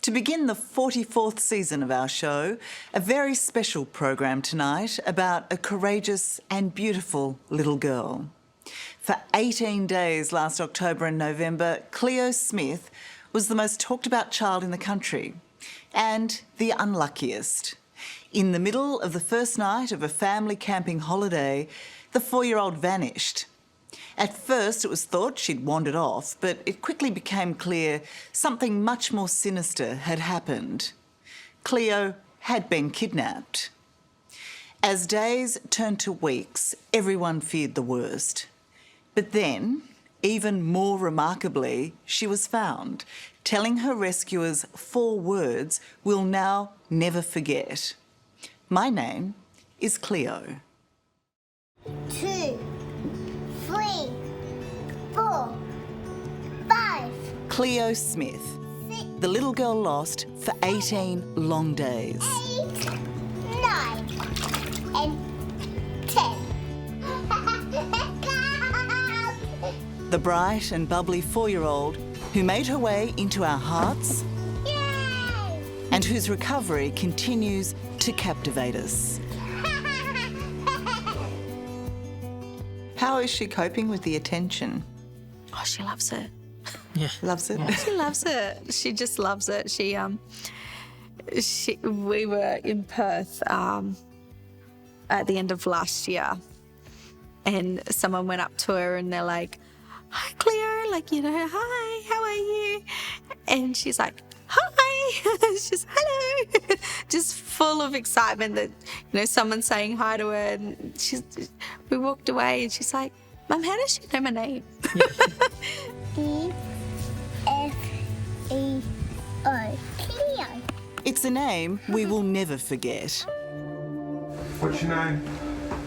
To begin the 44th season of our show, a very special program tonight about a courageous and beautiful little girl. For 18 days last October and November, Cleo Smith was the most talked about child in the country and the unluckiest. In the middle of the first night of a family camping holiday, the 4-year-old vanished. At first, it was thought she'd wandered off, but it quickly became clear something much more sinister had happened. Cleo had been kidnapped. As days turned to weeks, everyone feared the worst. But then, even more remarkably, she was found, telling her rescuers 4 words we'll now never forget. My name is Cleo. 2, 3, 4, 5. Cleo Smith, the little girl lost for 18 long days. 8, 9, and 10. The bright and bubbly 4-year-old who made her way into our hearts Yay! and whose recovery continues to captivate us. How is she coping with the attention? Oh, she loves it. Yeah. Loves it? She loves it. She just loves it. We were in Perth at the end of last year, and someone went up to her and they're like, "Hi, Cleo," like, "Hi, how are you?" And she's like, "Hi." She's hello, just full of excitement that someone's saying hi to her. And we walked away, and she's like, "Mum, how does she know my name?" E-F-E-O. Cleo. It's a name we will never forget. What's your name?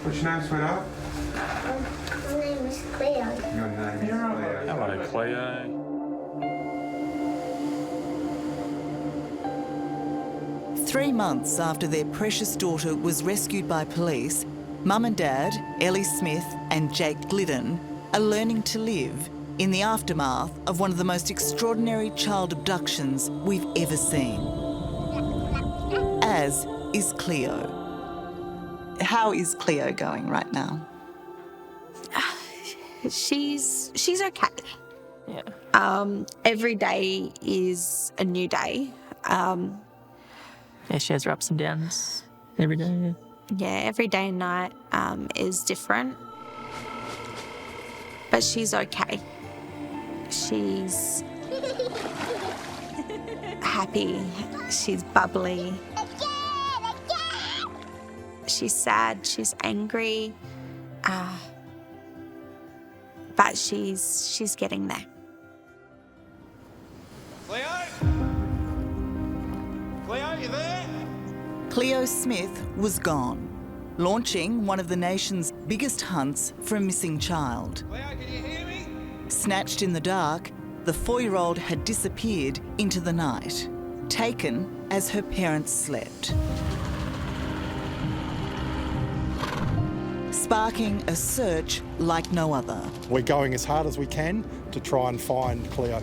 What's your name, sweetheart? My name is Cleo. Your name is Cleo. Hello, Cleo. 3 months after their precious daughter was rescued by police, Mum and Dad, Ellie Smith and Jake Glidden, are learning to live in the aftermath of one of the most extraordinary child abductions we've ever seen. As is Cleo. How is Cleo going right now? She's okay. Yeah. Every day is a new day. Yeah, she has her ups and downs every day. Yeah, every day and night is different. But she's okay. She's happy. She's bubbly. She's sad. She's angry. But she's getting there. Cleo? Cleo, you there? Cleo Smith was gone, launching one of the nation's biggest hunts for a missing child. Cleo, can you hear me? Snatched in the dark, the 4-year-old had disappeared into the night, taken as her parents slept. Sparking a search like no other. We're going as hard as we can to try and find Cleo.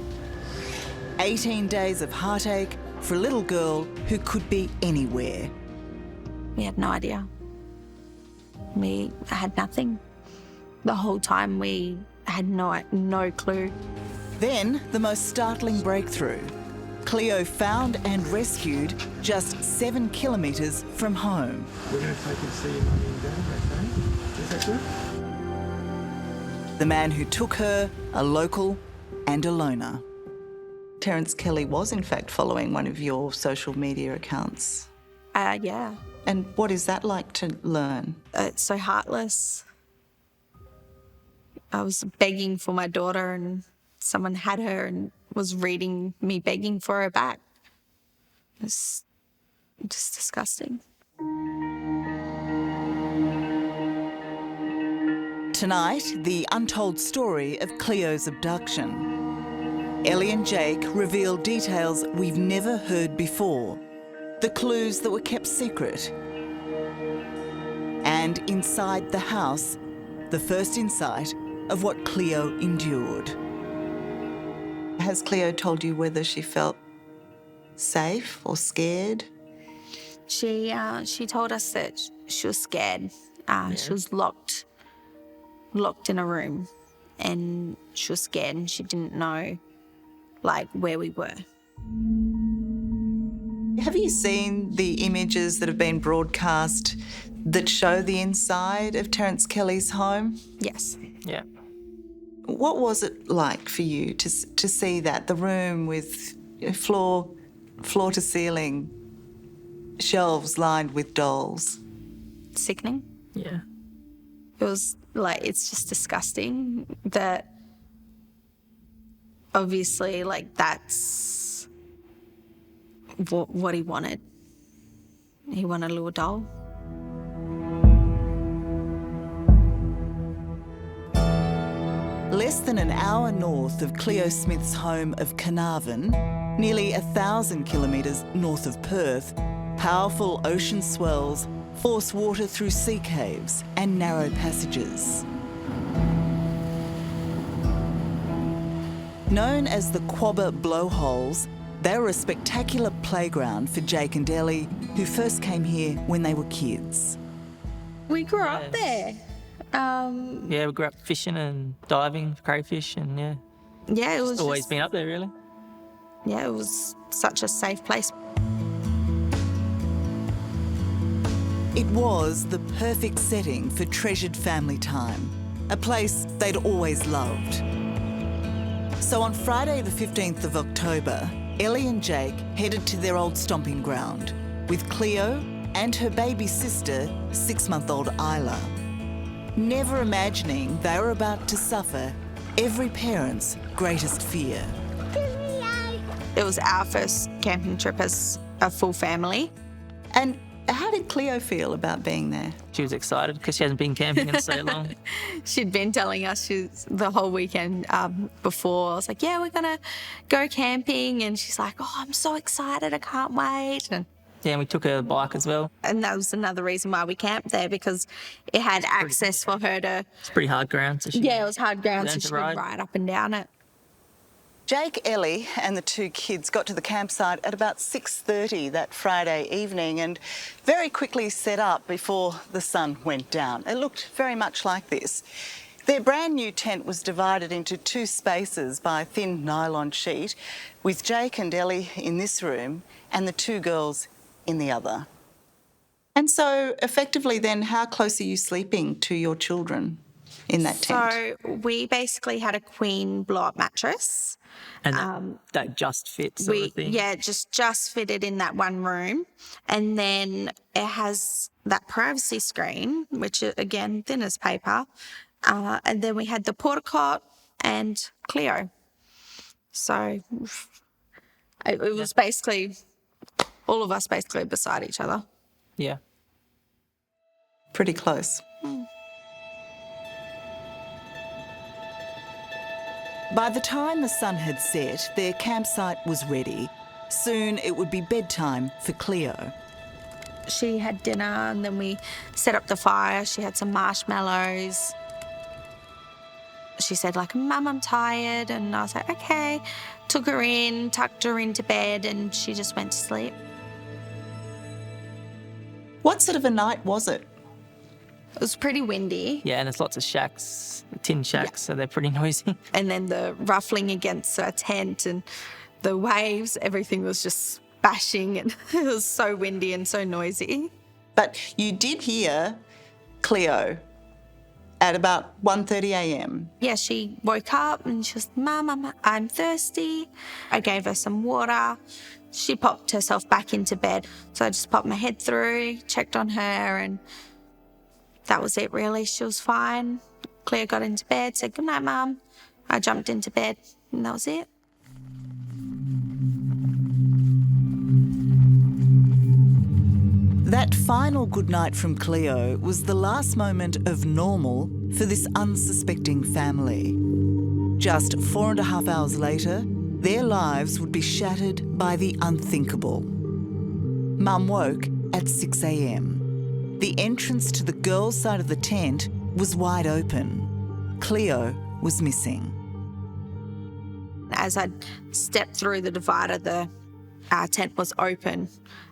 18 days of heartache for a little girl who could be anywhere. We had no idea. We had nothing. The whole time we had no clue. Then the most startling breakthrough. Cleo found and rescued just 7 kilometres from home. We're going to take you to see your mummy and dad, okay? Is that good? The man who took her, a local and a loner. Terence Kelly was in fact following one of your social media accounts. Yeah. And what is that like to learn? It's so heartless. I was begging for my daughter and someone had her and was reading me begging for her back. It's just disgusting. Tonight, the untold story of Cleo's abduction. Ellie and Jake reveal details we've never heard before, the clues that were kept secret. And inside the house, the first insight of what Cleo endured. Has Cleo told you whether she felt safe or scared? She told us that she was scared. She was locked in a room, and she was scared, and she didn't know like where we were. Have you seen the images that have been broadcast that show the inside of Terence Kelly's home? Yes. Yeah. What was it like for you to see that, the room with floor to ceiling shelves lined with dolls? Sickening. Yeah. It was like, it's just disgusting that obviously like that's what he wanted. He wanted a little doll. Less than an hour north of Cleo Smith's home of Carnarvon, nearly 1,000 kilometres north of Perth, powerful ocean swells force water through sea caves and narrow passages. Known as the Quabba blowholes, they were a spectacular playground for Jake and Ellie, who first came here when they were kids. We grew up there. Yeah, we grew up fishing and diving for crayfish, and Yeah, it was always just, been up there really. yeah, it was such a safe place. It was the perfect setting for treasured family time, a place they'd always loved. So on Friday the 15th of October, Ellie and Jake headed to their old stomping ground with Cleo and her baby sister, 6-month-old Isla. Never imagining they were about to suffer every parent's greatest fear. It was our first camping trip as a full family. And how did Cleo feel about being there? She was excited because she hasn't been camping in so long. She'd been telling us the whole weekend before. I was like, yeah, we're going to go camping. And she's like, oh, I'm so excited. I can't wait. Yeah, and we took her bike as well. And that was another reason why we camped there, because it had access for her to... It's pretty hard ground. So Yeah, it was hard ground, so learned she to could ride. ride up and down it. Jake, Ellie and the two kids got to the campsite at about 6:30 that Friday evening and very quickly set up before the sun went down. It looked very much like this. Their brand new tent was divided into two spaces by a thin nylon sheet, with Jake and Ellie in this room and the two girls in the other. And so effectively then, how close are you sleeping to your children in that tent? So we basically had a queen blow-up mattress. And that just fits sort of thing. Yeah, just fitted in that one room. And then it has that privacy screen, which again, thin as paper. And then we had the porta cot and Cleo. So it was basically all of us basically beside each other. Yeah. Pretty close. By the time the sun had set, their campsite was ready. Soon it would be bedtime for Cleo. She had dinner and then we set up the fire. She had some marshmallows. She said, like, Mum, I'm tired. And I was like, okay. Took her in, tucked her into bed, and she just went to sleep. What sort of a night was it? It was pretty windy. Yeah, and there's lots of shacks, tin shacks, so they're pretty noisy. And then the ruffling against our tent and the waves, everything was just bashing, and it was so windy and so noisy. But you did hear Cleo at about 1:30 a.m. Yeah, she woke up and she was, Mum, I'm thirsty. I gave her some water. She popped herself back into bed. So I just popped my head through, checked on her, and that was it really. She was fine. Cleo got into bed, said, good night, Mum. I jumped into bed, and that was it. That final goodnight from Cleo was the last moment of normal for this unsuspecting family. Just 4.5 hours later, their lives would be shattered by the unthinkable. Mum woke at 6 a.m. The entrance to the girls' side of the tent was wide open. Cleo was missing. As I stepped through the divider, the our tent was open.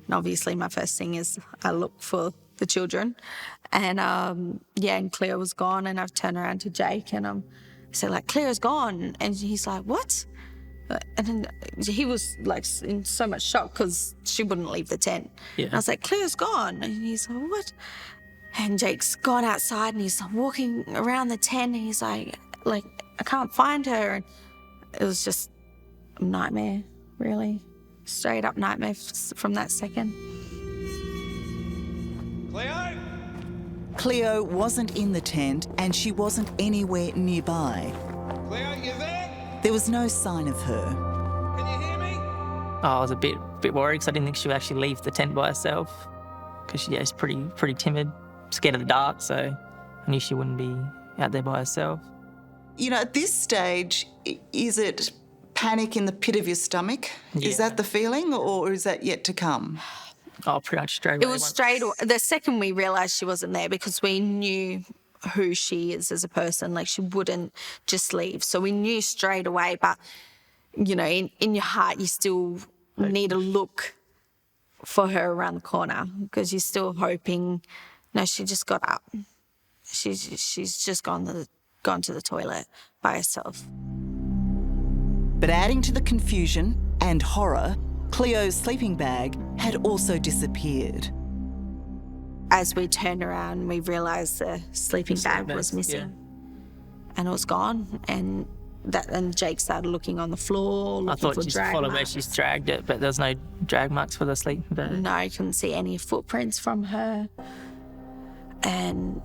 And obviously my first thing is I look for the children. And, and Cleo was gone, and I've turned around to Jake and I said, like, Cleo's gone. And he's like, what? And then he was, like, in so much shock because she wouldn't leave the tent. Yeah. And I was like, Cleo's gone. And he's like, what? And Jake's gone outside and he's walking around the tent and he's like, I can't find her. And it was just a nightmare, really. Straight up nightmare from that second. Cleo? Cleo wasn't in the tent and she wasn't anywhere nearby. Cleo, you there? There was no sign of her. Can you hear me? I was a bit worried because I didn't think she would actually leave the tent by herself, because she's pretty timid, scared of the dark, so I knew she wouldn't be out there by herself. You know, at this stage, is it panic in the pit of your stomach? Yeah. Is that the feeling, or is that yet to come? Oh, pretty much straight away. It was straight away. The second we realised she wasn't there, because we knew who she is as a person. Like, she wouldn't just leave. So we knew straight away. But, you know, in your heart, you still need to look for her around the corner, because you're still hoping. No, she just got up. She's just gone to the toilet by herself. But adding to the confusion and horror, Cleo's sleeping bag had also disappeared. As we turned around, we realised the sleeping bag was missing, and it was gone. And Jake started looking on the floor, looking I thought for she's drag followed where marks. she's dragged it, but there's no drag marks for the sleeping bag. No, I couldn't see any footprints from her. And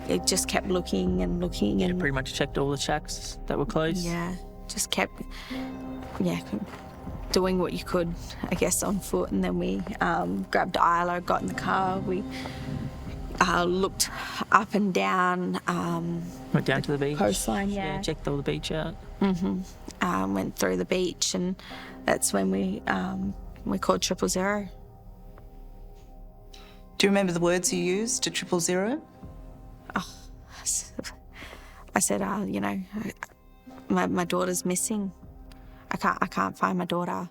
it just kept looking and looking. And Pretty much checked all the shacks that were closed. yeah, just kept doing what you could, I guess, on foot. And then we grabbed Isla, got in the car, we looked up and down. Went down to the beach. Coastline, Yeah, checked all the beach out. Went through the beach, and that's when we called 000. Do you remember the words you used to 000? I said, my daughter's missing. I can't find my daughter.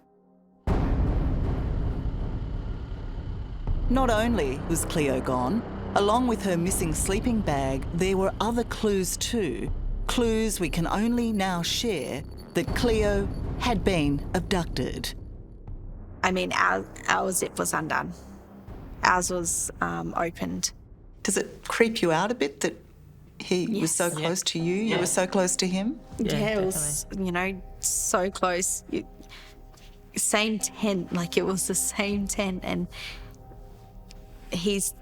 Not only was Cleo gone, along with her missing sleeping bag, there were other clues too. Clues we can only now share that Cleo had been abducted. I mean, our zip was undone. Ours was opened. Does it creep you out a bit that he was Yes. so close to you, you were so close to him? Yeah, it was, so close. Same tent, like it was the same tent, and he's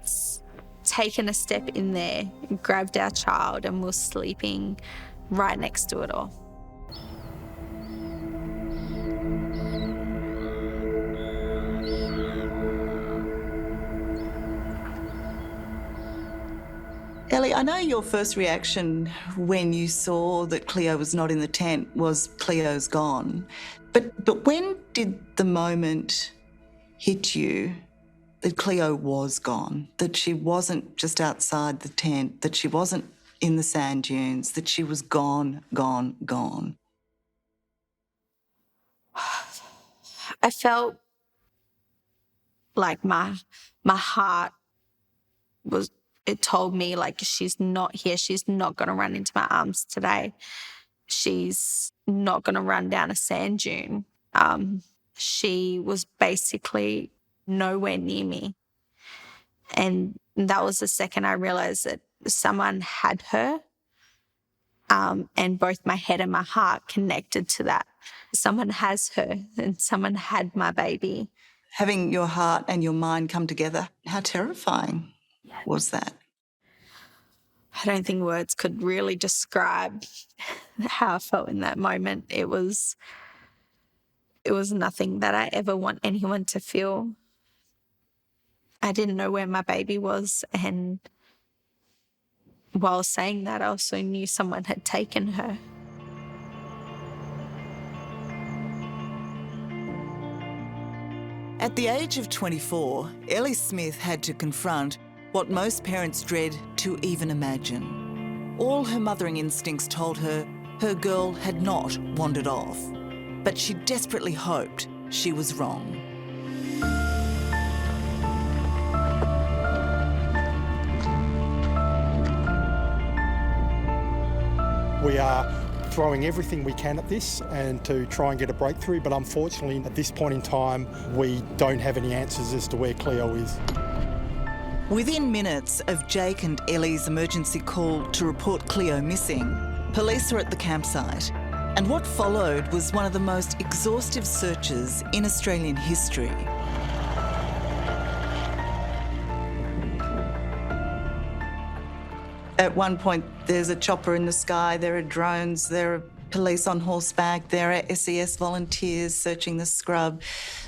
taken a step in there, grabbed our child, and was sleeping right next to it all. Ellie, I know your first reaction when you saw that Cleo was not in the tent was Cleo's gone. But when did the moment hit you that Cleo was gone, that she wasn't just outside the tent, that she wasn't in the sand dunes, that she was gone, gone, gone? I felt like my heart was, it told me, like, she's not here. She's not going to run into my arms today. She's not going to run down a sand dune. She was basically nowhere near me. And that was the second I realised that someone had her, and both my head and my heart connected to that. Someone has her and someone had my baby. Having your heart and your mind come together, how terrifying was that? I don't think words could really describe how I felt in that moment. It was nothing that I ever want anyone to feel. I didn't know where my baby was, and while saying that, I also knew someone had taken her. At the age of 24, Ellie Smith had to confront what most parents dread to even imagine. All her mothering instincts told her her girl had not wandered off, but she desperately hoped she was wrong. We are throwing everything we can at this and to try and get a breakthrough, but unfortunately at this point in time we don't have any answers as to where Cleo is. Within minutes of Jake and Ellie's emergency call to report Cleo missing, police are at the campsite, and what followed was one of the most exhaustive searches in Australian history. At one point, there's a chopper in the sky, there are drones, there are police on horseback, there are SES volunteers searching the scrub.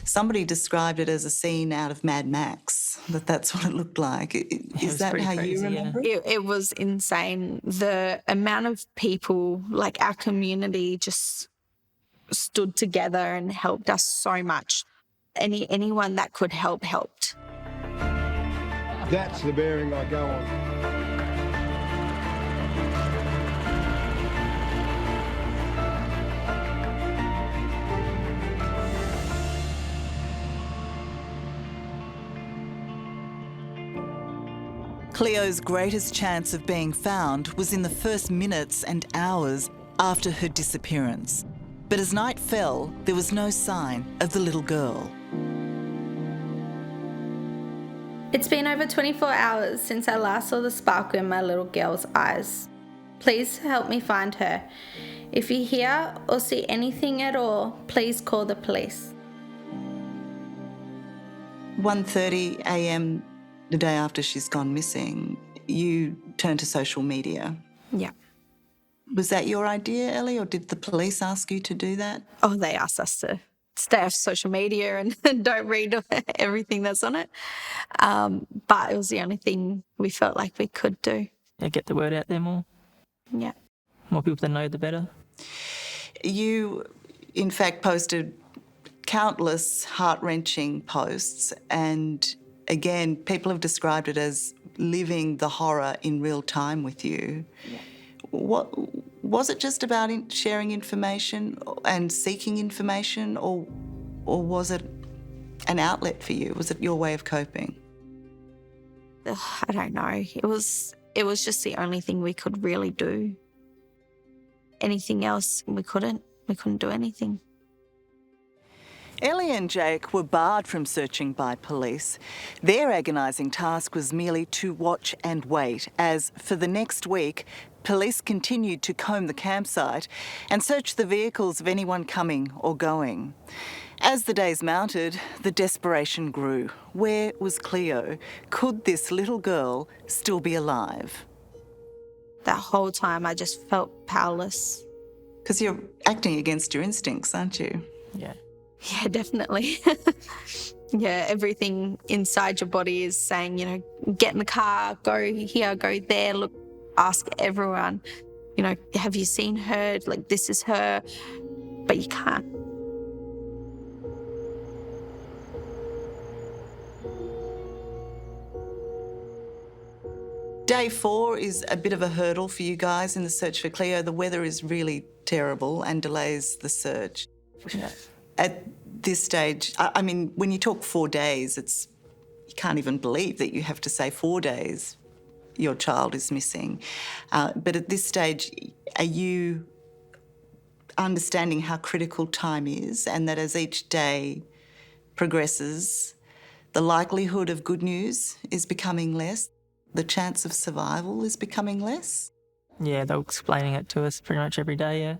Somebody described it as a scene out of Mad Max, that's what it looked like. Is that how crazy, you remember it? It was insane. The amount of people, like our community, just stood together and helped us so much. Anyone that could help helped. That's the bearing I go on. Cleo's greatest chance of being found was in the first minutes and hours after her disappearance. But as night fell, there was no sign of the little girl. It's been over 24 hours since I last saw the sparkle in my little girl's eyes. Please help me find her. If you hear or see anything at all, please call the police. 1:30 a.m. the day after she's gone missing, you turn to social media. Yeah. Was that your idea, Ellie, or did the police ask you to do that? Oh, they asked us to stay off social media and don't read everything that's on it. But it was the only thing we felt like we could do. Yeah, get the word out there more. Yeah. More people to know, the better. You, in fact, posted countless heart-wrenching posts, and again, people have described it as living the horror in real time with you. Yeah. What was it just about sharing information and seeking information, or was it an outlet for you? Was it your way of coping? I don't know. It was just the only thing we could really do. Anything else, we couldn't do anything. Ellie and Jake were barred from searching by police. Their agonising task was merely to watch and wait, as for the next week, police continued to comb the campsite and search the vehicles of anyone coming or going. As the days mounted, the desperation grew. Where was Cleo? Could this little girl still be alive? That whole time I just felt powerless. Because you're acting against your instincts, aren't you? Yeah. Yeah, definitely. Yeah, everything inside your body is saying, get in the car, go here, go there, look, ask everyone, have you seen her? Like, this is her. But you can't. Day 4 is a bit of a hurdle for you guys in the search for Cleo. The weather is really terrible and delays the search. Yeah. At this stage, I mean, when you talk 4 days, you can't even believe that you have to say 4 days your child is missing. But at this stage, are you understanding how critical time is, and that as each day progresses, the likelihood of good news is becoming less? The chance of survival is becoming less? Yeah, they were explaining it to us pretty much every day, yeah,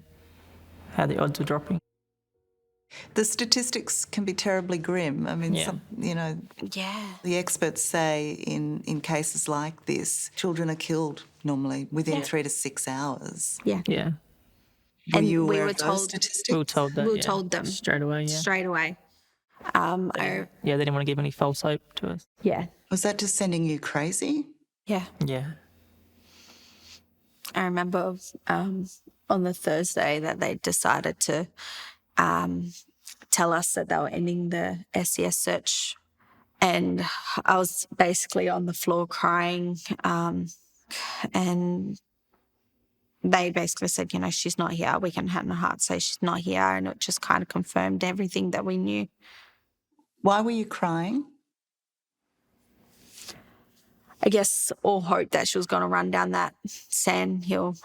how the odds were dropping. The statistics can be terribly grim. I mean, Yeah. Yeah. The experts say in cases like this, children are killed normally within 3 to 6 hours. Yeah. Yeah, Were And you we aware were of those told- statistics? we were told that. We were yeah. told them. straight away. Yeah, Straight away. yeah. They didn't want to give any false hope to us. Yeah. Was that just sending you crazy? Yeah. Yeah, I remember on the Thursday that they decided to tell us that they were ending the SES search, and I was basically on the floor crying, and they basically said, she's not here. We can hand on heart say she's not here. And it just kind of confirmed everything that we knew. Why were you crying? I guess all hope that she was going to run down that sand hill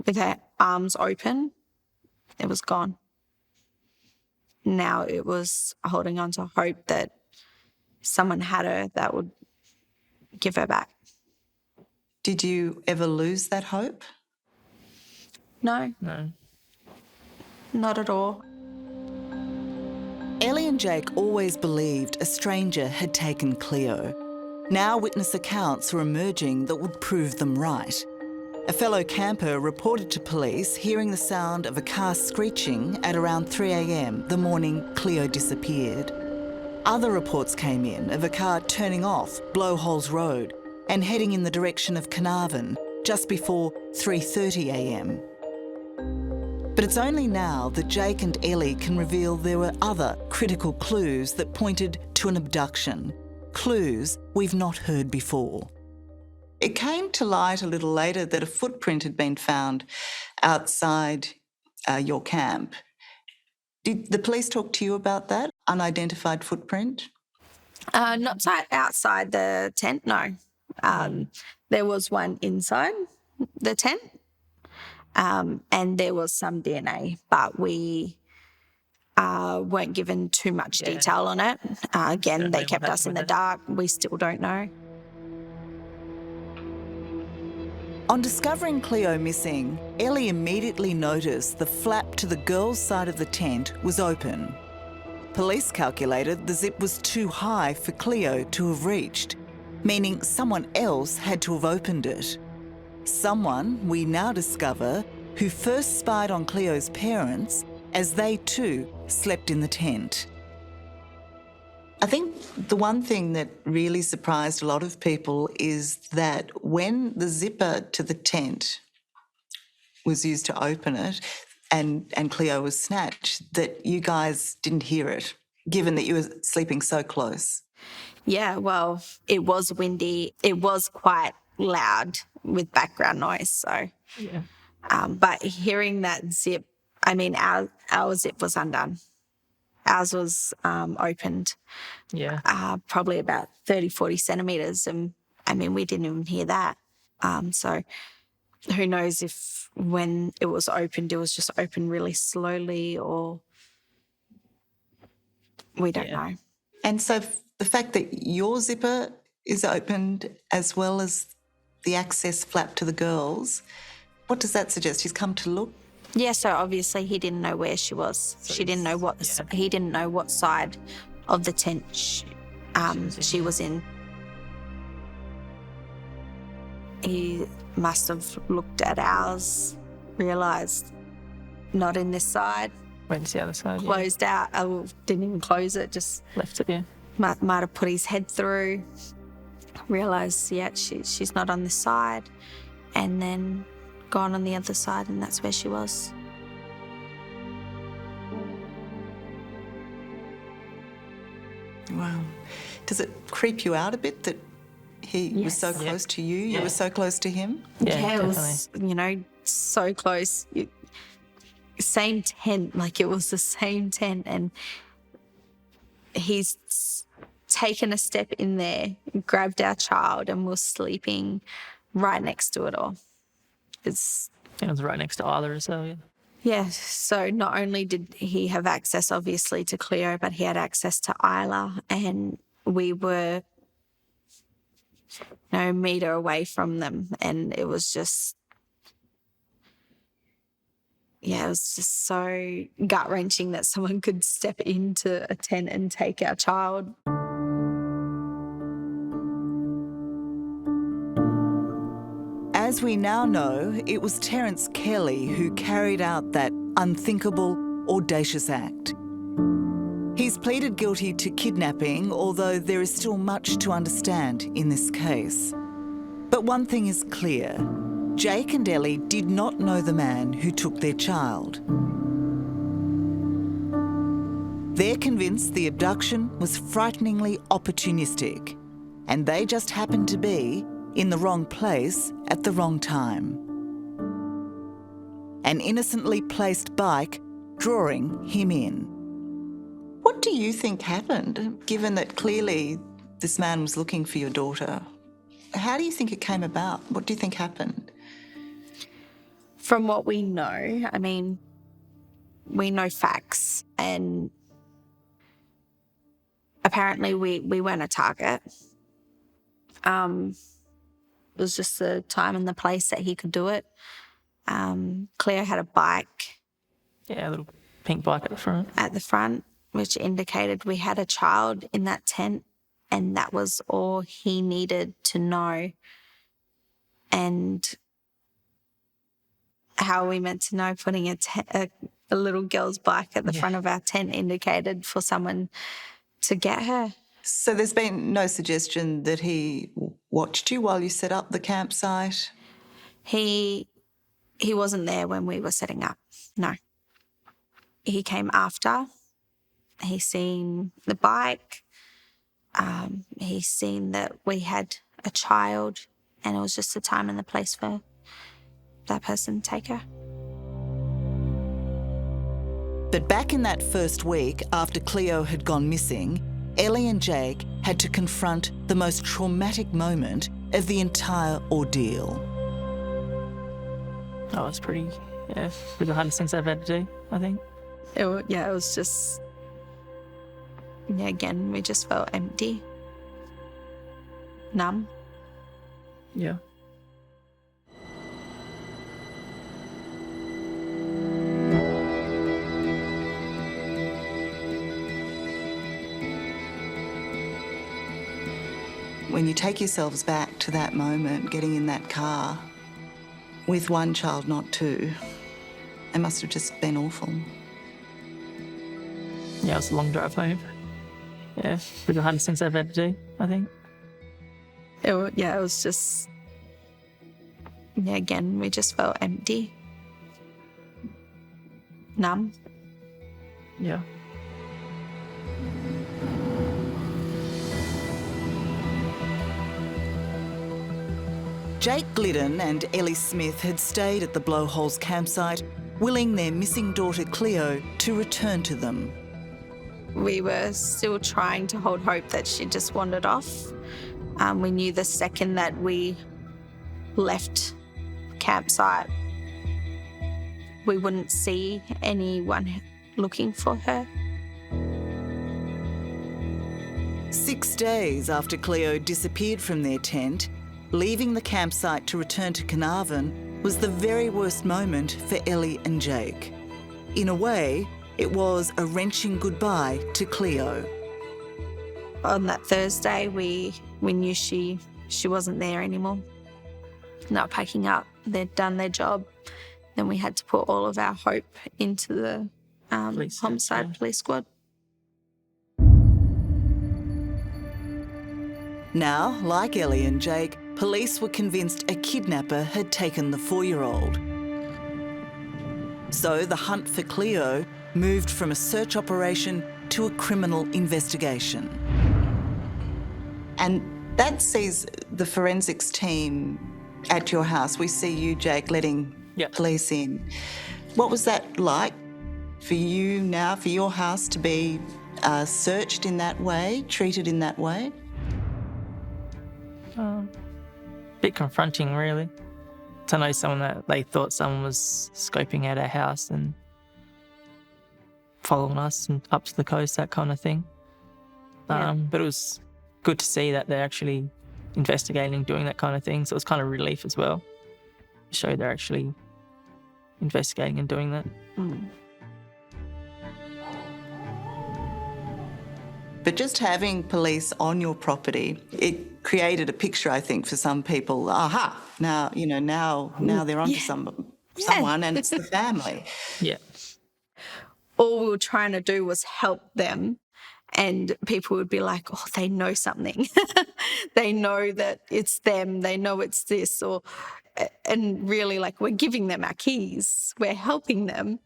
with her arms open. It was gone. Now it was holding on to hope that someone had her that would give her back. Did you ever lose that hope? No. No. Not at all. Ellie and Jake always believed a stranger had taken Cleo. Now witness accounts are emerging that would prove them right. A fellow camper reported to police hearing the sound of a car screeching at around 3 a.m. the morning Cleo disappeared. Other reports came in of a car turning off Blowholes Road and heading in the direction of Carnarvon just before 3:30 a.m. But it's only now that Jake and Ellie can reveal there were other critical clues that pointed to an abduction. Clues we've not heard before. It came to light a little later that a footprint had been found outside your camp. Did the police talk to you about that unidentified footprint? Not outside the tent, no. There was one inside the tent, and there was some DNA, but we weren't given too much detail on it. Again, they kept us in the dark. We still don't know. On discovering Cleo missing, Ellie immediately noticed the flap to the girls' side of the tent was open. Police calculated the zip was too high for Cleo to have reached, meaning someone else had to have opened it. Someone, we now discover, who first spied on Cleo's parents as they too slept in the tent. I think the one thing that really surprised a lot of people is that when the zipper to the tent was used to open it and Cleo was snatched, that you guys didn't hear it, given that you were sleeping so close. Yeah, well, it was windy. It was quite loud with background noise. So, but hearing that zip, I mean, our zip was undone. Ours was opened probably about 30, 40 centimetres. And, I mean, we didn't even hear that. So who knows if when it was opened, it was just opened really slowly or we don't know. And so the fact that your zipper is opened as well as the access flap to the girls, what does that suggest? He's come to look? Yeah, so obviously he didn't know where she was. He didn't know what side of the tent she was in. He must have looked at ours, realised not in this side. Went to the other side. Closed out. Didn't even close it, just Left it, might have put his head through, realised, she's not on this side, and then gone on the other side, and that's where she was. Wow. Does it creep you out a bit that he was so close to you, you were so close to him? Yeah, it was, so close. Same tent, like it was the same tent, and he's taken a step in there, grabbed our child, and was sleeping right next to it all. It was right next to Isla as well, Yeah, so not only did he have access, obviously, to Cleo, but he had access to Isla, and we were a metre away from them, and it was just, it was just so gut-wrenching that someone could step into a tent and take our child. As we now know, it was Terence Kelly who carried out that unthinkable, audacious act. He's pleaded guilty to kidnapping, although there is still much to understand in this case. But one thing is clear. Jake and Ellie did not know the man who took their child. They're convinced the abduction was frighteningly opportunistic, and they just happened to be in the wrong place at the wrong time. an innocently placed bike drawing him in. What do you think happened, given that clearly this man was looking for your daughter? How do you think it came about? What do you think happened? From what we know, I mean, we know facts, and apparently we weren't a target. It was just the time and the place that he could do it. Cleo had a bike. Yeah, a little pink bike at the front. Which indicated we had a child in that tent, and that was all he needed to know. And how are we meant to know putting a little girl's bike at the front of our tent indicated for someone to get her? So there's been no suggestion that he watched you while you set up the campsite? He wasn't there when we were setting up, no. He came after. He seen the bike. He seen that we had a child, and it was just the time and the place for that person to take her. But back in that first week after Cleo had gone missing, Ellie and Jake had to confront the most traumatic moment of the entire ordeal. Oh, it's pretty, the hardest things I've had to do, I think. It was just, again, we just felt empty, numb. Yeah. When you take yourselves back to that moment, getting in that car, with one child, not two, it must have just been awful. Yeah, it was a long drive home. Yeah, the hardest things I've had to do, I think. It was just, again, we just felt empty, numb. Yeah. Jake Glidden and Ellie Smith had stayed at the Blowholes campsite, willing their missing daughter Cleo to return to them. We were still trying to hold hope that she just wandered off. We knew the second that we left campsite, we wouldn't see anyone looking for her. 6 days after Cleo disappeared from their tent, leaving the campsite to return to Carnarvon was the very worst moment for Ellie and Jake. In a way, it was a wrenching goodbye to Cleo. On that Thursday, we knew she wasn't there anymore. Not packing up. They'd done their job. Then we had to put all of our hope into the homicide police squad. Now, like Ellie and Jake, police were convinced a kidnapper had taken the 4-year-old. So the hunt for Cleo moved from a search operation to a criminal investigation. And that sees the forensics team at your house. We see you, Jake, letting police in. What was that like for you now, for your house to be searched in that way, treated in that way? Bit confronting, really, to know someone that they thought someone was scoping out our house and following us and up to the coast, that kind of thing. But it was good to see that they're actually investigating, doing that kind of thing. So it was kind of relief as well. To show they're actually investigating and doing that. But just having police on your property, it created a picture, I think, for some people. Aha! Now they're onto someone, and it's the family. Yeah. All we were trying to do was help them, and people would be like, "Oh, they know something. They know that it's them. They know it's this," and really, like, we're giving them our keys. We're helping them.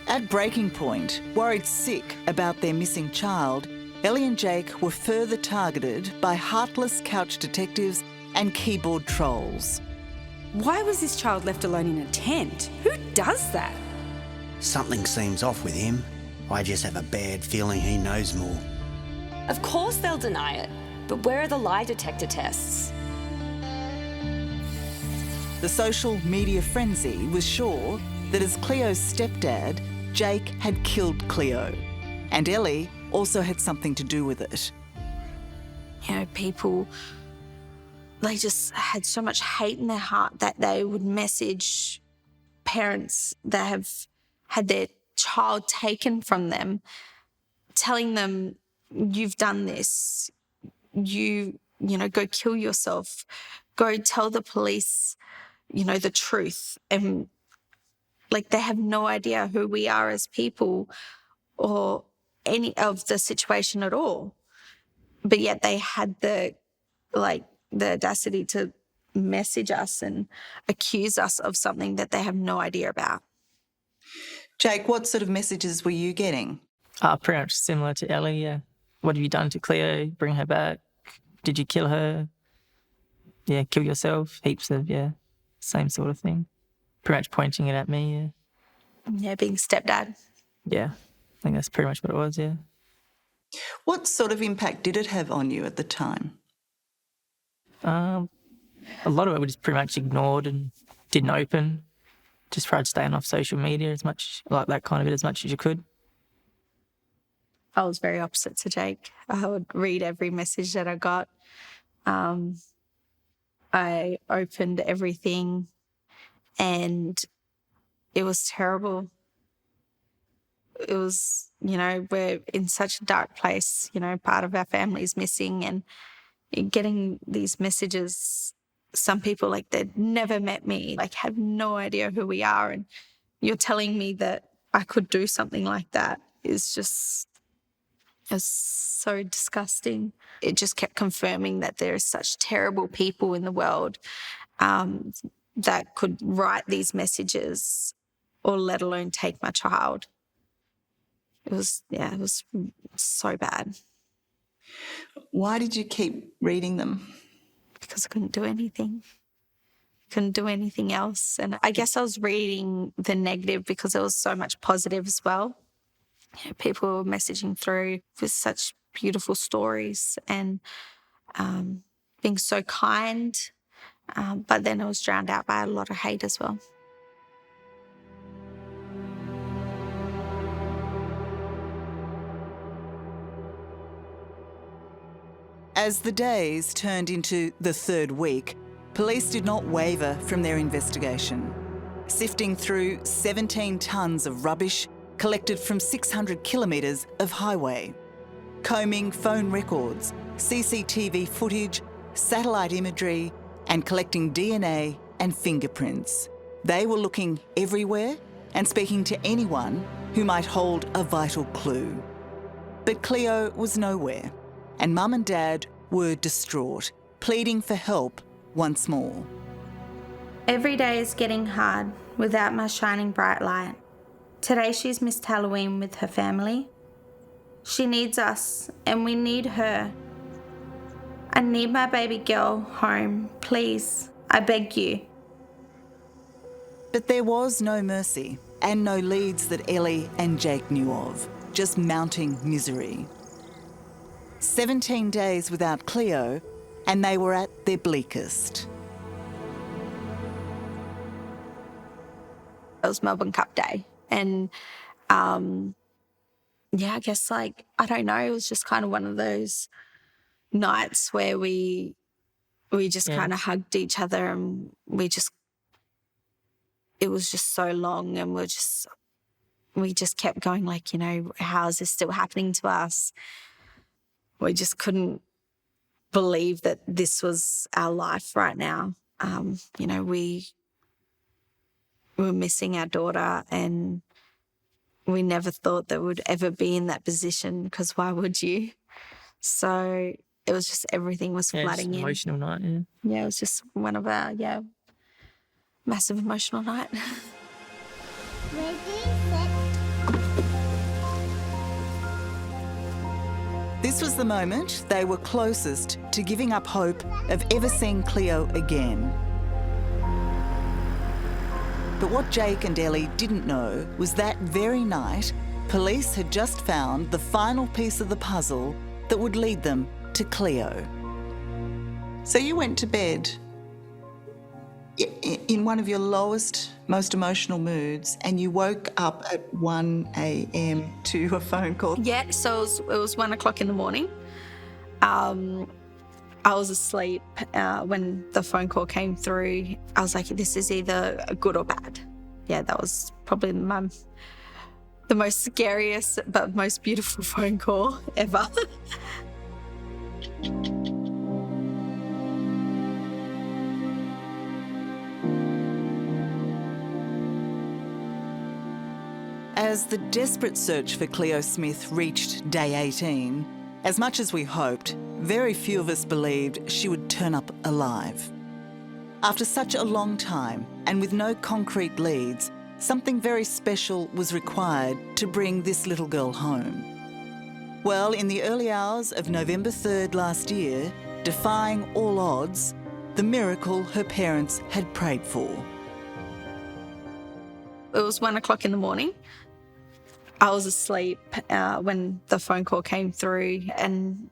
At breaking point, worried sick about their missing child, Ellie and Jake were further targeted by heartless couch detectives and keyboard trolls. Why was this child left alone in a tent? Who does that? Something seems off with him. I just have a bad feeling he knows more. Of course they'll deny it, but where are the lie detector tests? The social media frenzy was sure that as Cleo's stepdad, Jake had killed Cleo, and Ellie also had something to do with it. You know, people, they just had so much hate in their heart that they would message parents that have had their child taken from them, telling them, you've done this, you know, go kill yourself, go tell the police, you know, the truth. And like, they have no idea who we are as people or any of the situation at all. But yet they had the audacity to message us and accuse us of something that they have no idea about. Jake, what sort of messages were you getting? Pretty much similar to Ellie, yeah. What have you done to Cleo? Bring her back. Did you kill her? Yeah, kill yourself. Heaps of, yeah, same sort of thing. Pretty much pointing it at me, yeah. Yeah, being stepdad. Yeah, I think that's pretty much what it was, yeah. What sort of impact did it have on you at the time? A lot of it was pretty much ignored and didn't open. Just tried staying off social media as much, like that kind of it, as much as you could. I was very opposite to Jake. I would read every message that I got. I opened everything and it was terrible. It was, you know, we're in such a dark place, you know, part of our family is missing, and getting these messages, some people, like, they'd never met me, like, have no idea who we are, and you're telling me that I could do something like that is just, it's so disgusting. It just kept confirming that there are such terrible people in the world that could write these messages or let alone take my child. It was so bad. Why did you keep reading them? Because I couldn't do anything. Couldn't do anything else. And I guess I was reading the negative because there was so much positive as well. You know, people were messaging through with such beautiful stories and being so kind. But then it was drowned out by a lot of hate as well. As the days turned into the third week, police did not waver from their investigation, sifting through 17 tonnes of rubbish collected from 600 kilometres of highway, combing phone records, CCTV footage, satellite imagery, and collecting DNA and fingerprints. They were looking everywhere and speaking to anyone who might hold a vital clue. But Cleo was nowhere, and Mum and Dad were distraught, pleading for help once more. Every day is getting hard without my shining bright light. Today she's missed Halloween with her family. She needs us, and we need her. I need my baby girl home, please. I beg you. But there was no mercy and no leads that Ellie and Jake knew of, just mounting misery. 17 days without Cleo, and they were at their bleakest. It was Melbourne Cup Day. And, I guess, like, I don't know, it was just kind of one of those nights where we just kind of hugged each other, and it was just so long, and we just kept going, like, you know, how is this still happening to us? We just couldn't believe that this was our life right now. You know, we were missing our daughter, and we never thought that we'd ever be in that position, because why would you? So it was just, everything was flooding in. Emotional night, yeah. Yeah, it was just one of our, massive emotional night. Ready, set. This was the moment they were closest to giving up hope of ever seeing Cleo again. But what Jake and Ellie didn't know was that very night, police had just found the final piece of the puzzle that would lead them to Cleo. So you went to bed in one of your lowest, most emotional moods, and you woke up at 1 a.m. to a phone call. Yeah, so it was 1 o'clock in the morning. I was asleep when the phone call came through. I was like, this is either good or bad. Yeah, that was probably the most scariest but most beautiful phone call ever. As the desperate search for Cleo Smith reached day 18, as much as we hoped, very few of us believed she would turn up alive. After such a long time and with no concrete leads, something very special was required to bring this little girl home. Well, in the early hours of November 3rd last year, defying all odds, the miracle her parents had prayed for. It was 1 o'clock in the morning. I was asleep when the phone call came through, and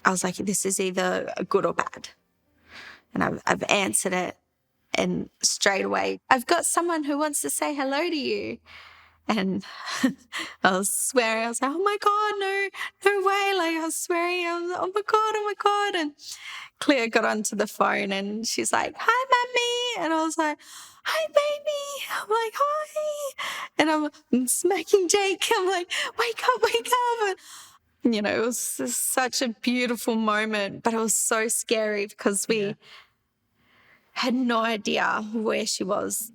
I was like, this is either good or bad. And I've answered it, and straight away, I've got someone who wants to say hello to you. And I was swearing, I was like, oh my God, no way. Like I was swearing, I was like, oh my God. And Cleo got onto the phone and she's like, hi, Mummy. And I was like, hi, baby. I'm like, hi. And I'm smacking Jake. I'm like, wake up. And, you know, it was just such a beautiful moment, but it was so scary because we had no idea where she was.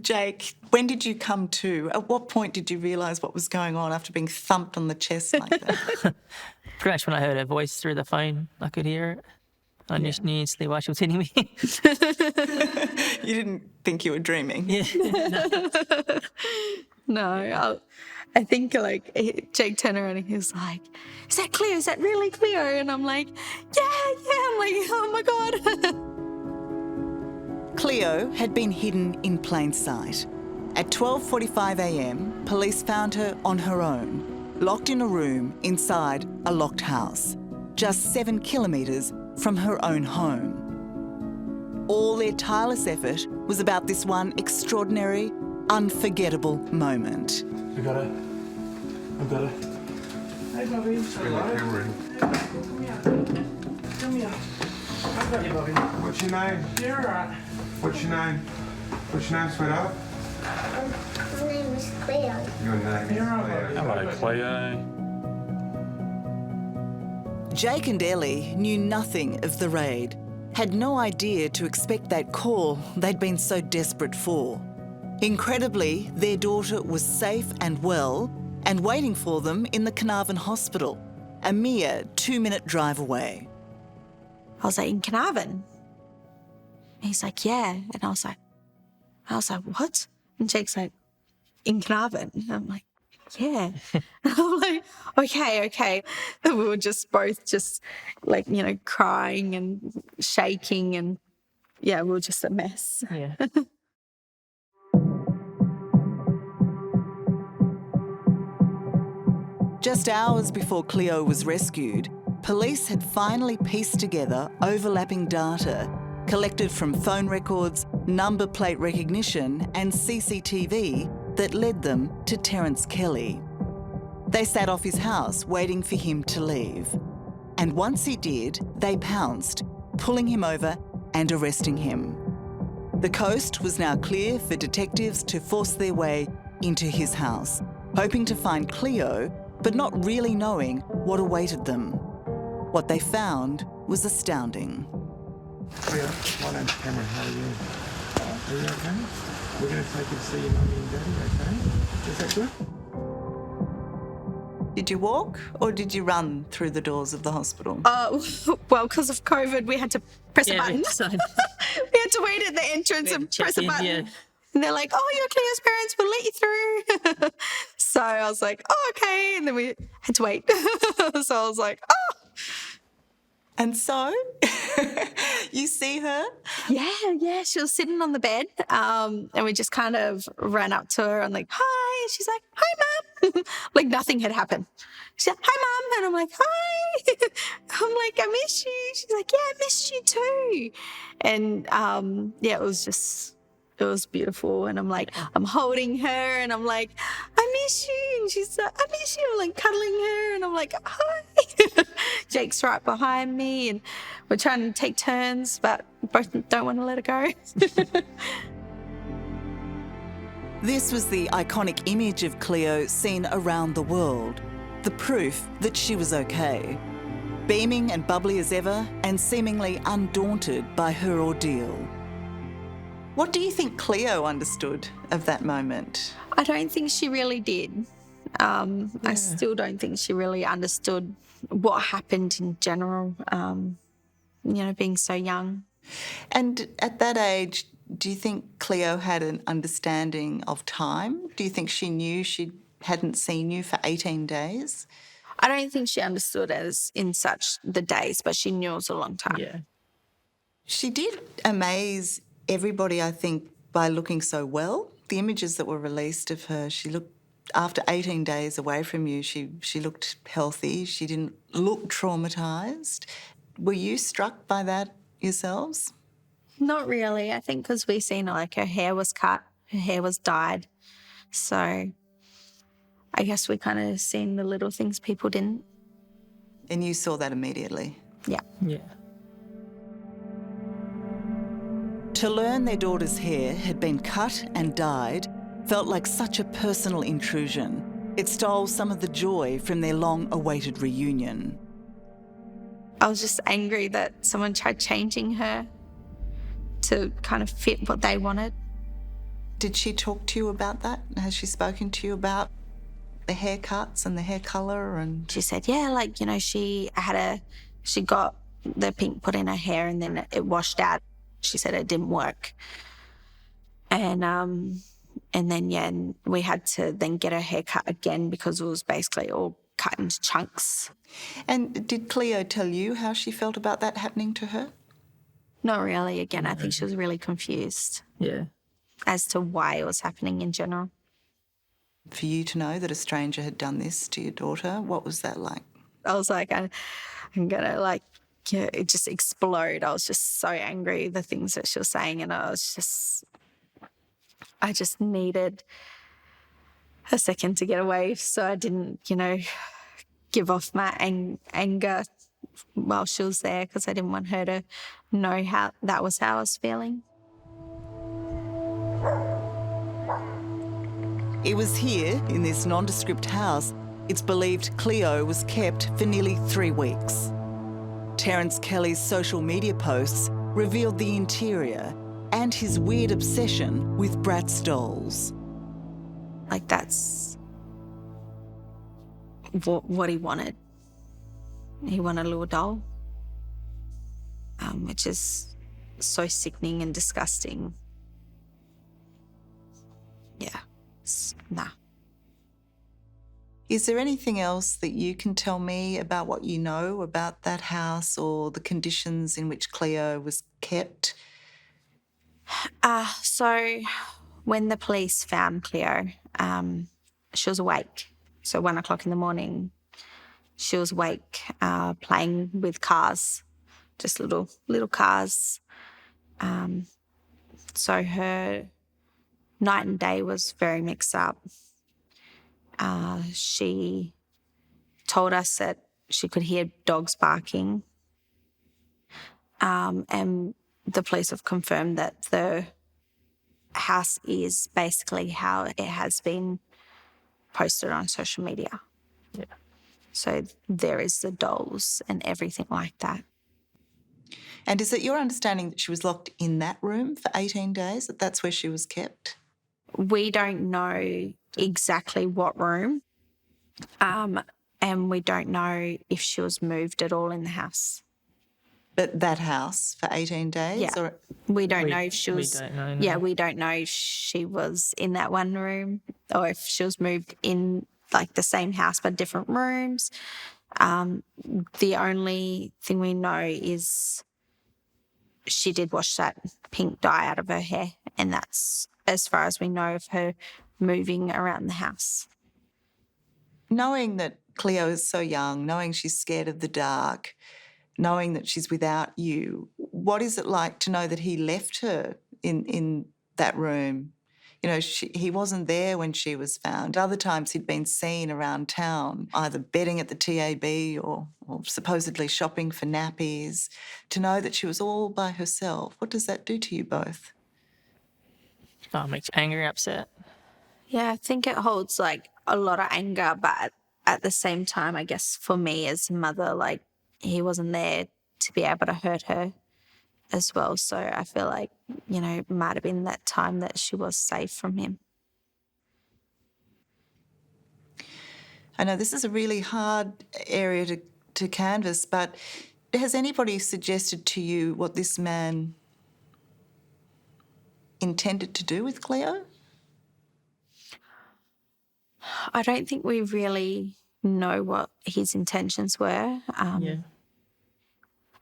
Jake, when did you come to? At what point did you realise what was going on after being thumped on the chest like that? Pretty much when I heard her voice through the phone, I could hear it. I just knew instantly why she was hitting me. You didn't think you were dreaming? Yeah. No, I think like Jake turned around and he was like, is that Cleo? Is that really Cleo? And I'm like, yeah. I'm like, oh my God. Cleo had been hidden in plain sight. At 12:45 a.m, police found her on her own, locked in a room inside a locked house, just 7 kilometres from her own home. All their tireless effort was about this one extraordinary, unforgettable moment. I got it. Hey, Bobby. Bring the camera in. Come here. I've got you, Bobby. What's your name? You're all right. What's your name? What's your name, sweetheart? My name is Cleo. Your name is Cleo. Hello, Cleo. Jake and Ellie knew nothing of the raid, had no idea to expect that call they'd been so desperate for. Incredibly, their daughter was safe and well and waiting for them in the Carnarvon Hospital, a mere 2-minute drive away. I was like, in Carnarvon? He's like, yeah. And I was like, what? And Jake's like, in Carnarvon? And I'm like, yeah. And I'm like, okay. And we were just both like, you know, crying and shaking and yeah, we were just a mess. Yeah. Just hours before Cleo was rescued, police had finally pieced together overlapping data collected from phone records, number plate recognition and CCTV that led them to Terence Kelly. They sat off his house waiting for him to leave. And once he did, they pounced, pulling him over and arresting him. The coast was now clear for detectives to force their way into his house, hoping to find Cleo, but not really knowing what awaited them. What they found was astounding. Cleo, my name's Cameron. How are you? Are you okay? We're going to take you to see your mummy and daddy, okay? Is that good? Did you walk or did you run through the doors of the hospital? Well, because of COVID, we had to press a button. So We had to wait at the entrance and press a button. Yeah. And they're like, oh, you're Cleo's parents, we'll let you through. So I was like, oh, okay. And then we had to wait. So I was like, oh. And so, you see her? Yeah. She was sitting on the bed and we just kind of ran up to her and like, hi. And she's like, hi, Mum. Like nothing had happened. She's like, hi, Mum. And I'm like, hi. I'm like, I miss you. She's like, yeah, I missed you too. And it was beautiful. And I'm like, I'm holding her and I'm like, I miss you. And she's like, I miss you. I'm like cuddling her and I'm like, hi. Jake's right behind me and we're trying to take turns, but both don't want to let her go. This was the iconic image of Cleo seen around the world, the proof that she was okay. Beaming and bubbly as ever and seemingly undaunted by her ordeal. What do you think Cleo understood of that moment? I don't think she really did. I still don't think she really understood what happened in general, being so young. And at that age, do you think Cleo had an understanding of time? Do you think she knew she hadn't seen you for 18 days? I don't think she understood as in such the days, but she knew it was a long time. Yeah. She did amaze everybody, I think, by looking so well. The images that were released of her, she looked, after 18 days away from you, she looked healthy. She didn't look traumatised. Were you struck by that yourselves? Not really. I think because we seen like her hair was cut, her hair was dyed. So I guess we kind of seen the little things people didn't. And you saw that immediately? Yeah. Yeah. To learn their daughter's hair had been cut and dyed felt like such a personal intrusion. It stole some of the joy from their long-awaited reunion. I was just angry that someone tried changing her to kind of fit what they wanted. Did she talk to you about that? Has she spoken to you about the haircuts and the hair colour? And she said, yeah, she got the pink put in her hair and then it washed out. She said it didn't work. And then we had to then get her hair cut again because it was basically all cut into chunks. And did Cleo tell you how she felt about that happening to her? Not really. Again, I think she was really confused. Yeah. As to why it was happening in general. For you to know that a stranger had done this to your daughter, what was that like? I was like, I'm going to it just explode. I was just so angry, the things that she was saying, and I just needed a second to get away so I didn't, give off my anger while she was there because I didn't want her to know how that was how I was feeling. It was here, in this nondescript house, it's believed Cleo was kept for nearly 3 weeks. Terence Kelly's social media posts revealed the interior and his weird obsession with Bratz dolls. Like, that's what he wanted. He wanted a little doll, which is so sickening and disgusting. Yeah, nah. Is there anything else that you can tell me about what you know about that house or the conditions in which Cleo was kept? So when the police found Cleo, she was awake. So 1 o'clock in the morning, she was awake, playing with cars, just little cars. So her night and day was very mixed up. She told us that she could hear dogs barking. And the police have confirmed that the house is basically how it has been posted on social media. Yeah. So there is the dolls and everything like that. And is it your understanding that she was locked in that room for 18 days, that that's where she was kept? We don't know exactly what room, and we don't know if she was moved at all in the house. But that house for 18 days? Yeah. Or We don't know if she was. We don't know. No. Yeah, we don't know if she was in that one room or if she was moved in like the same house but different rooms. The only thing we know is she did wash that pink dye out of her hair, and that's as far as we know of her moving around the house. knowing that Cleo is so young, knowing she's scared of the dark, knowing that she's without you, what is it like to know that he left her in that room? You know, he wasn't there when she was found. Other times he'd been seen around town, either bedding at the TAB or supposedly shopping for nappies. To know that she was all by herself, what does that do to you both? Oh, it makes you angry, upset. Yeah, I think it holds like a lot of anger, but at the same time, I guess for me as a mother, like he wasn't there to be able to hurt her as well. So I feel like, you know, it might have been that time that she was safe from him. I know this is a really hard area to canvass, but has anybody suggested to you what this man intended to do with Cleo? I don't think we really know what his intentions were. Yeah.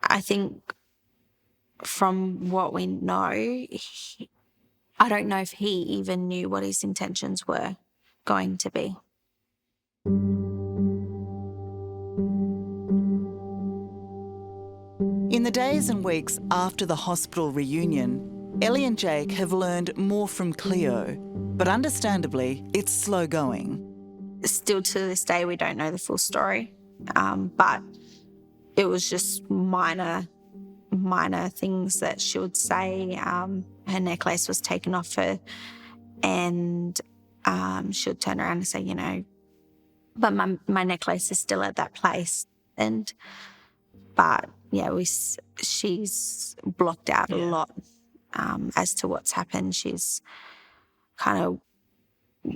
I think from what we know, I don't know if he even knew what his intentions were going to be. In the days and weeks after the hospital reunion, Ellie and Jake have learned more from Cleo, but understandably, it's slow going. Still to this day, we don't know the full story, but it was just minor things that she would say. Her necklace was taken off her, and she would turn around and say, you know, but my necklace is still at that place. But yeah, she's blocked out a lot as to what's happened. She's kind of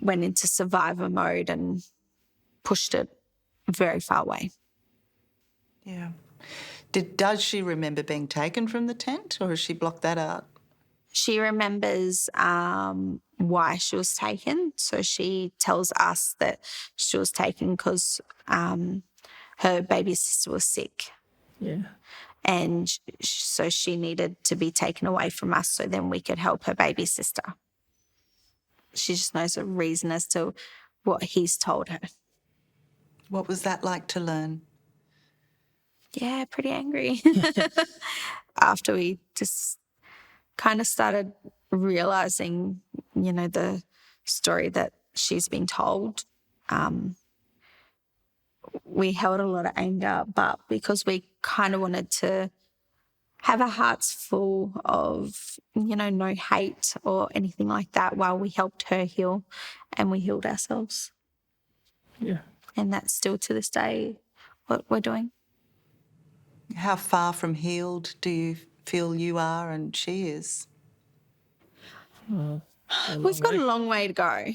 went into survivor mode and pushed it very far away. Yeah. Does she remember being taken from the tent, or has she blocked that out? She remembers why she was taken. So she tells us that she was taken because her baby sister was sick. Yeah. And so she needed to be taken away from us so then we could help her baby sister. She just knows a reason as to what he's told her. What was that like to learn? Yeah, pretty angry. After we just kind of started realising, you know, the story that she's been told, we held a lot of anger, but because we kind of wanted to have our hearts full of, you know, no hate or anything like that while we helped her heal and we healed ourselves. Yeah. And that's still to this day what we're doing. How far from healed do you feel you are and she is? We've got a long way to go,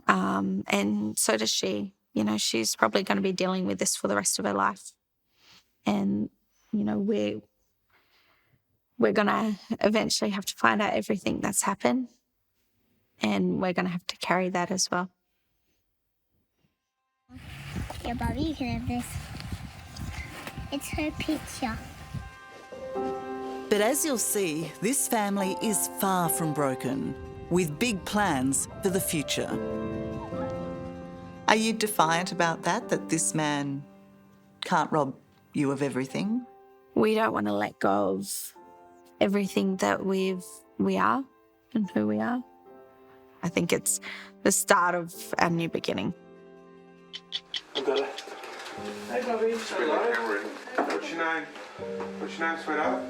and so does she. You know, she's probably going to be dealing with this for the rest of her life. And, you know, we're going to eventually have to find out everything that's happened, and we're going to have to carry that as well. Yeah, Bobby, you can have this. It's her picture. But as you'll see, this family is far from broken, with big plans for the future. Are you defiant about that this man can't rob you of everything? We don't want to let go of everything that we are and who we are. I think it's the start of our new beginning. I've got it. Hey, Bobby. Hello. What's your name? What's your name, sweetheart?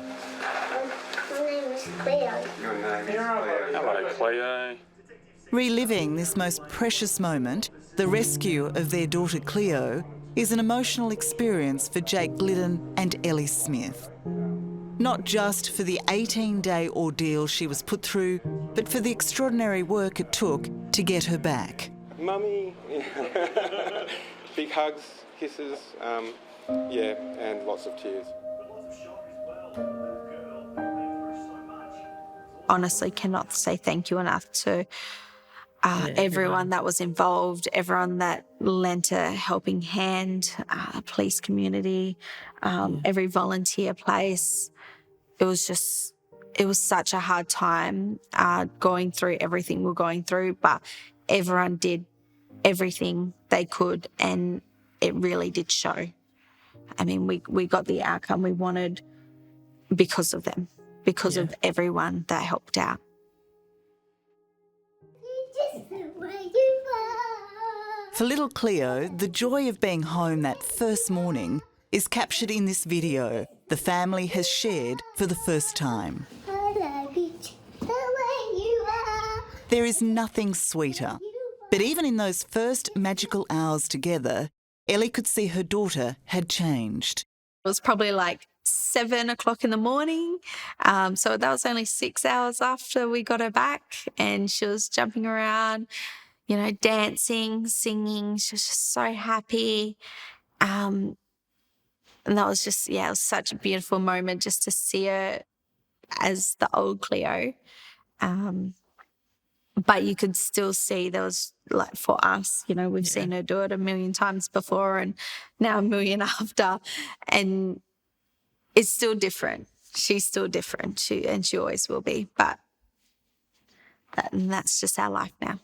My name is Cleo. Your name is Cleo. Hello, Cleo. Reliving this most precious moment, the rescue of their daughter Cleo, is an emotional experience for Jake Glidden and Ellie Smith. Not just for the 18-day ordeal she was put through, but for the extraordinary work it took to get her back. Mummy. Big hugs, kisses, and lots of tears. honestly cannot say thank you enough to everyone that was involved, everyone that lent a helping hand, police community, every volunteer place. It was such a hard time going through everything we're going through, but everyone did everything they could, and it really did show. I mean, we got the outcome we wanted because of them, because of everyone that helped out. For little Cleo, the joy of being home that first morning is captured in this video the family has shared for the first time. There is nothing sweeter. But even in those first magical hours together, Ellie could see her daughter had changed. It was probably like 7 o'clock in the morning. So that was only 6 hours after we got her back, and she was jumping around, dancing, singing. She was just so happy. And that was just, it was such a beautiful moment just to see her as the old Cleo. But you could still see there was, like, for us, we've seen her do it 1,000,000 times before and now 1,000,000 after. And it's still different. She's still different. She always will be. But that's just our life now.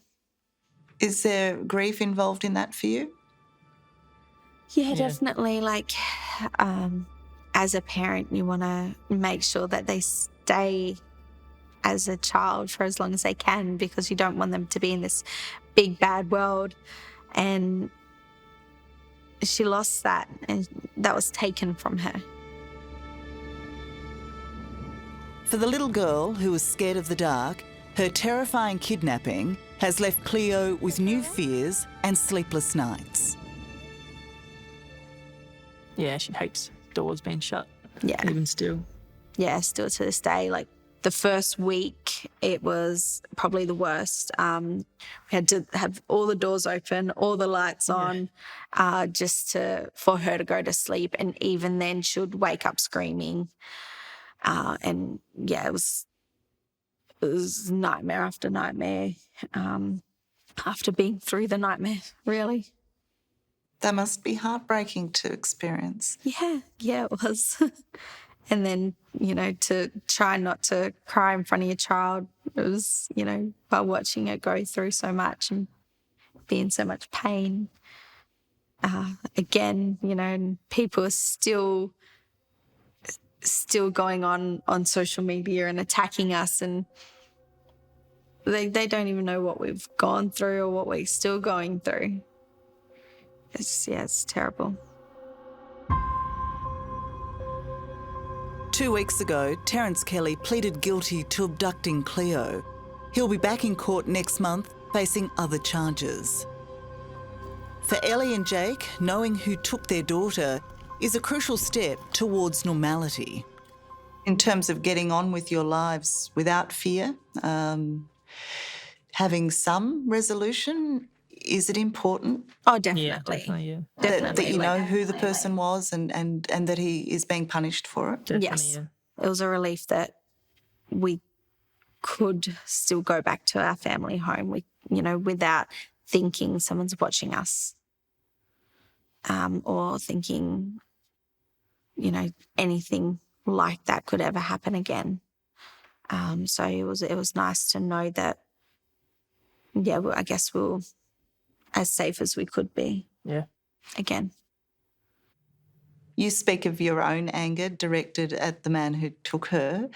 Is there grief involved in that for you? Yeah, definitely. Like, as a parent, you want to make sure that they stay as a child for as long as they can, because you don't want them to be in this big, bad world. And she lost that, and that was taken from her. For the little girl who was scared of the dark, her terrifying kidnapping has left Cleo with new fears and sleepless nights. Yeah, she hates doors being shut. Yeah. Even still. Yeah, still to this day. Like, the first week, it was probably the worst. We had to have all the doors open, all the lights on, just for her to go to sleep. And even then, she would wake up screaming. And it was nightmare after nightmare. After being through the nightmare, really. That must be heartbreaking to experience. Yeah, it was. And then, to try not to cry in front of your child, it was, by watching it go through so much and be in so much pain. Again, and people are still going on social media and attacking us, and they don't even know what we've gone through or what we're still going through. It's terrible. 2 weeks ago, Terence Kelly pleaded guilty to abducting Cleo. He'll be back in court next month facing other charges. For Ellie and Jake, knowing who took their daughter is a crucial step towards normality. In terms of getting on with your lives without fear, having some resolution, is it important? Oh, definitely. Yeah, definitely, yeah. That you know who the person was and that he is being punished for it? Definitely, Yes. yeah. It was a relief that we could still go back to our family home, without thinking someone's watching us, or thinking, anything like that could ever happen again. So it was nice to know that, I guess we're as safe as we could be. Yeah. Again. You speak of your own anger directed at the man who took her.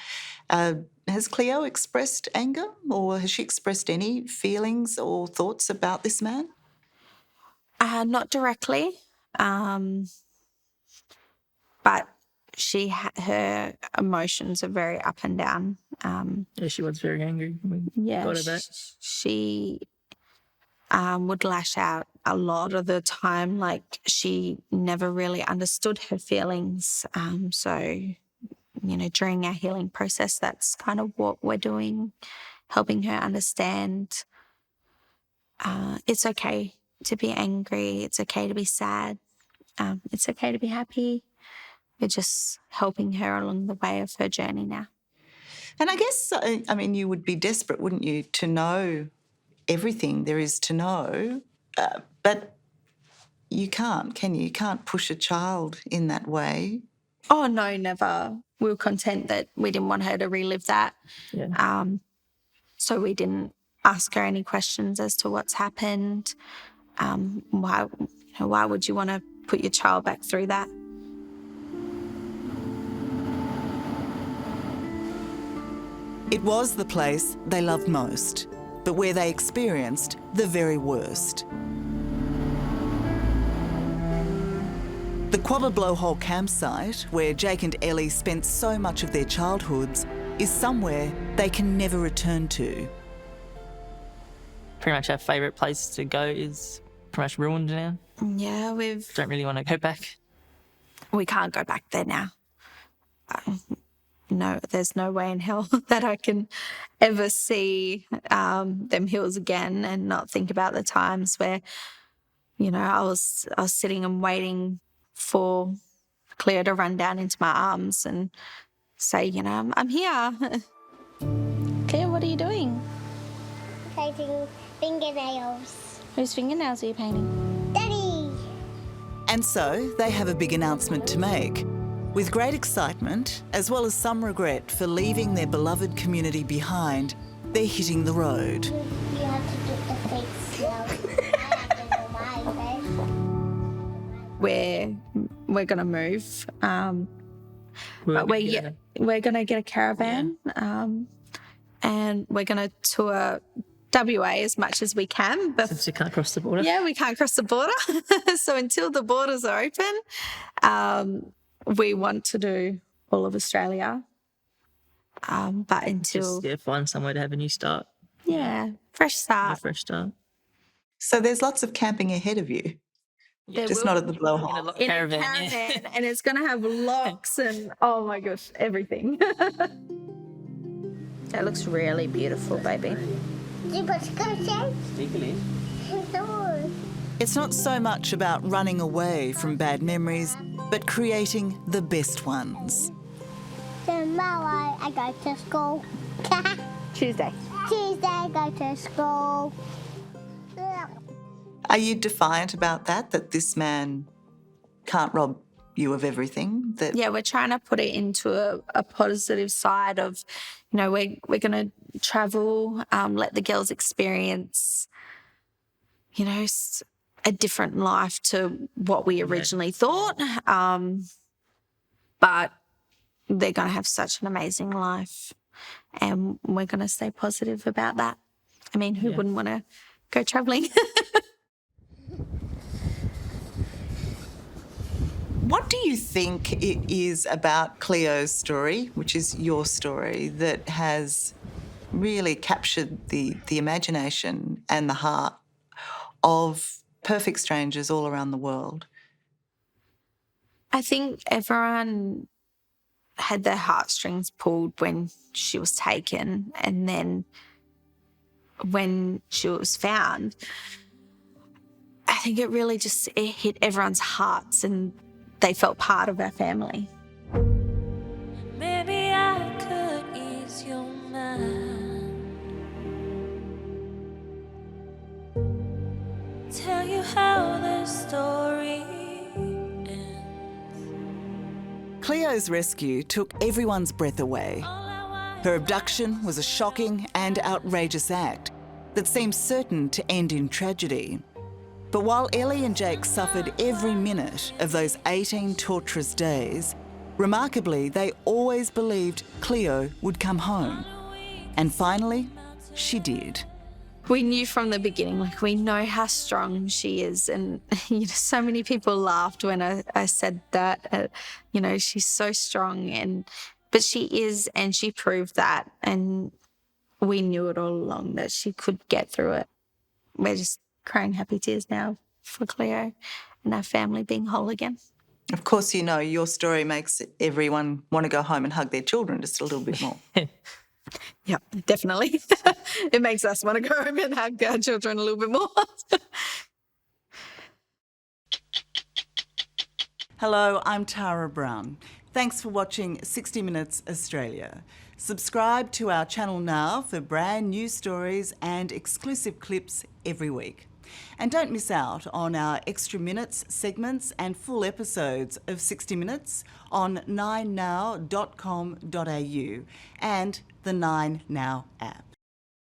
Has Cleo expressed anger, or has she expressed any feelings or thoughts about this man? Not directly, but her emotions are very up and down. Yeah, she was very angry when we got her back. She would lash out a lot of the time. Like, she never really understood her feelings. So, during our healing process, that's kind of what we're doing, helping her understand it's okay to be angry. It's okay to be sad. It's okay to be happy. We're just helping her along the way of her journey now. And I guess, I mean, you would be desperate, wouldn't you, to know everything there is to know, but you can't, can you? You can't push a child in that way. Oh, no, never. We were content that we didn't want her to relive that. Yeah. So we didn't ask her any questions as to what's happened. Why would you want to put your child back through that? It was the place they loved most, but where they experienced the very worst. The Quabba Blowhole campsite, where Jake and Ellie spent so much of their childhoods, is somewhere they can never return to. Pretty much our favourite place to go is pretty much ruined now. Yeah, Don't really want to go back. we can't go back there now. No, there's no way in hell that I can ever see them hills again and not think about the times where, I was sitting and waiting for Cleo to run down into my arms and say, I'm here. Cleo, what are you doing? Painting fingernails. Whose fingernails are you painting? Daddy! And so they have a big announcement to make. With great excitement, as well as some regret for leaving their beloved community behind, they're hitting the road. You have to do the face now. I have to do my face. We're going to move. But we're going to get a caravan and we're going to tour WA as much as we can. But Since you can't cross the border. Yeah, we can't cross the border. So until the borders are open, we want to do all of Australia. But until... Just find somewhere to have a new start. Yeah, fresh start. A fresh start. So there's lots of camping ahead of you. Just not at the blowhole. In a caravan, and it's going to have locks and, oh my gosh, everything. That looks really beautiful, baby. It's not so much about running away from bad memories, but creating the best ones. Tomorrow I go to school. Tuesday I go to school. Are you defiant about that this man can't rob you of everything? Yeah, we're trying to put it into a positive side of, we're going to travel, let the girls experience, a different life to what we originally thought. But they're going to have such an amazing life, and we're going to stay positive about that. I mean, who wouldn't want to go travelling? What do you think it is about Cleo's story, which is your story, that has really captured the imagination and the heart of perfect strangers all around the world? I think everyone had their heartstrings pulled when she was taken, and then when she was found, I think it really just hit everyone's hearts and they felt part of our family. Maybe I could ease your mind, tell you how the story ends. Cleo's rescue took everyone's breath away. Her abduction was a shocking and outrageous act that seemed certain to end in tragedy. But while Ellie and Jake suffered every minute of those 18 torturous days, remarkably, they always believed Cleo would come home. And finally, she did. We knew from the beginning, we know how strong she is. And, so many people laughed when I said that, she's so strong. But she is, and she proved that. And we knew it all along that she could get through it. We're just crying happy tears now for Cleo and our family being whole again. Of course, your story makes everyone want to go home and hug their children just a little bit more. Yeah, definitely. It makes us want to go home and hug our children a little bit more. Hello, I'm Tara Brown. Thanks for watching 60 Minutes Australia. Subscribe to our channel now for brand new stories and exclusive clips every week. And don't miss out on our extra minutes, segments and full episodes of 60 Minutes on 9now.com.au and the 9Now app.